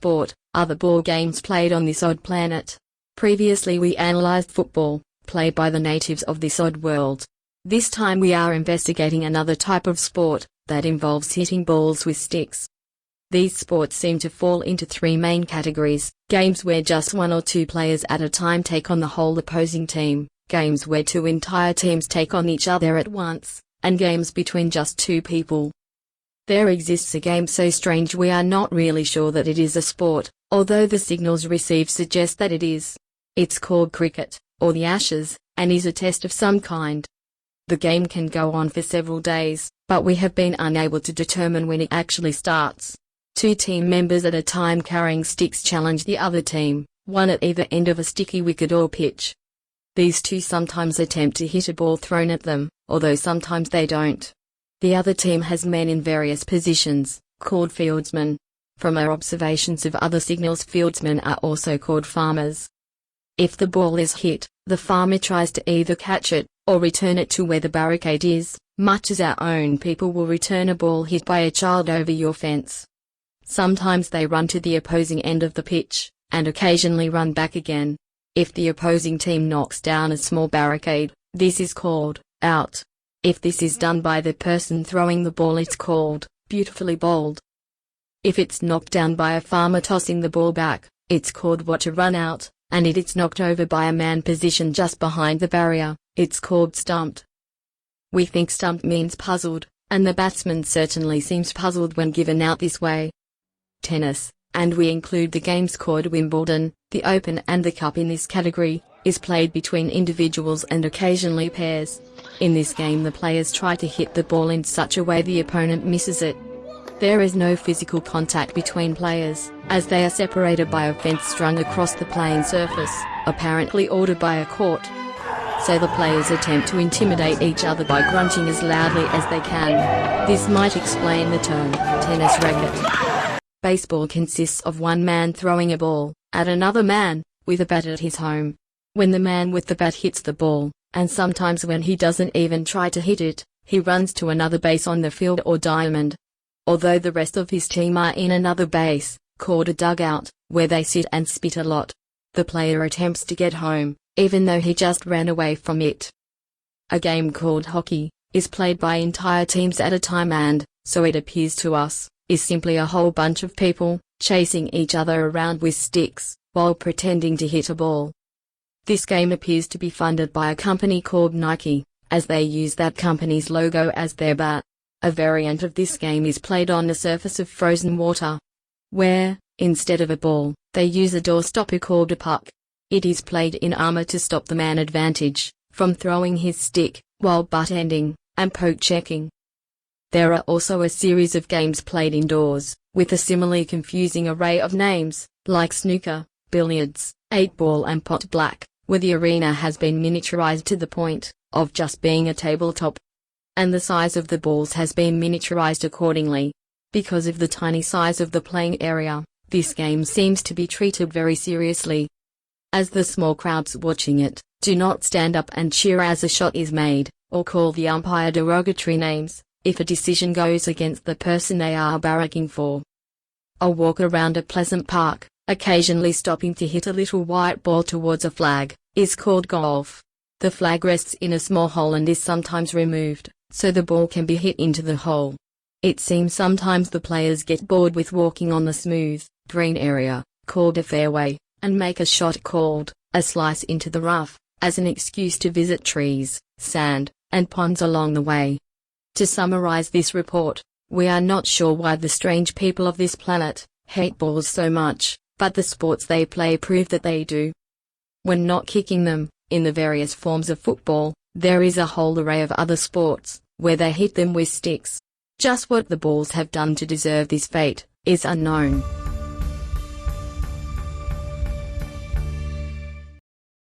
sport, other ball games played on this odd planet. Previously we analyzed football, played by the natives of this odd world. This time we are investigating another type of sport, that involves hitting balls with sticks. These sports seem to fall into three main categories: games where just one or two players at a time take on the whole opposing team, games where two entire teams take on each other at once, and games between just two people. There exists a game so strange we are not really sure that it is a sport, although the signals received suggest that it is. It's called cricket, or the Ashes, and is a test of some kind. The game can go on for several days, but we have been unable to determine when it actually starts. Two team members at a time carrying sticks challenge the other team, one at either end of a sticky wicket or pitch. These two sometimes attempt to hit a ball thrown at them, although sometimes they don't. The other team has men in various positions, called fieldsmen. From our observations of other signals, fieldsmen are also called farmers. If the ball is hit, the farmer tries to either catch it, or return it to where the barricade is, much as our own people will return a ball hit by a child over your fence. Sometimes they run to the opposing end of the pitch, and occasionally run back again. If the opposing team knocks down a small barricade, this is called out. If this is done by the person throwing the ball, it's called beautifully bowled. If it's knocked down by a farmer tossing the ball back, it's called what a run out, and if it's knocked over by a man positioned just behind the barrier, it's called stumped. We think stumped means puzzled, and the batsman certainly seems puzzled when given out this way. Tennis, and we include the games called Wimbledon, the Open and the Cup in this category, is played between individuals and occasionally pairs. In this game the players try to hit the ball in such a way the opponent misses it. There is no physical contact between players, as they are separated by a fence strung across the playing surface, apparently ordered by a court. So the players attempt to intimidate each other by grunting as loudly as they can. This might explain the term, tennis racket. Baseball consists of one man throwing a ball at another man with a bat at his home. When the man with the bat hits the ball, and sometimes when he doesn't even try to hit it, he runs to another base on the field or diamond. Although the rest of his team are in another base, called a dugout, where they sit and spit a lot. The player attempts to get home, even though he just ran away from it. A game called hockey is played by entire teams at a time and, so it appears to us, is simply a whole bunch of people chasing each other around with sticks, while pretending to hit a ball. This game appears to be funded by a company called Nike, as they use that company's logo as their bat. A variant of this game is played on the surface of frozen water, where, instead of a ball, they use a doorstopper called a puck. It is played in armor to stop the man advantage from throwing his stick, while butt-ending and poke-checking. There are also a series of games played indoors, with a similarly confusing array of names, like snooker, billiards, 8-ball and pot black, where the arena has been miniaturized to the point of just being a tabletop. And the size of the balls has been miniaturized accordingly. Because of the tiny size of the playing area, this game seems to be treated very seriously. As the small crowds watching it do not stand up and cheer as a shot is made, or call the umpire derogatory names, if a decision goes against the person they are barracking for. A walk around a pleasant park, occasionally stopping to hit a little white ball towards a flag, is called golf. The flag rests in a small hole and is sometimes removed, so the ball can be hit into the hole. It seems sometimes the players get bored with walking on the smooth, green area, called a fairway, and make a shot called a slice into the rough, as an excuse to visit trees, sand, and ponds along the way. To summarize this report, we are not sure why the strange people of this planet hate balls so much, but the sports they play prove that they do. When not kicking them, in the various forms of football, there is a whole array of other sports, where they hit them with sticks. Just what the balls have done to deserve this fate is unknown.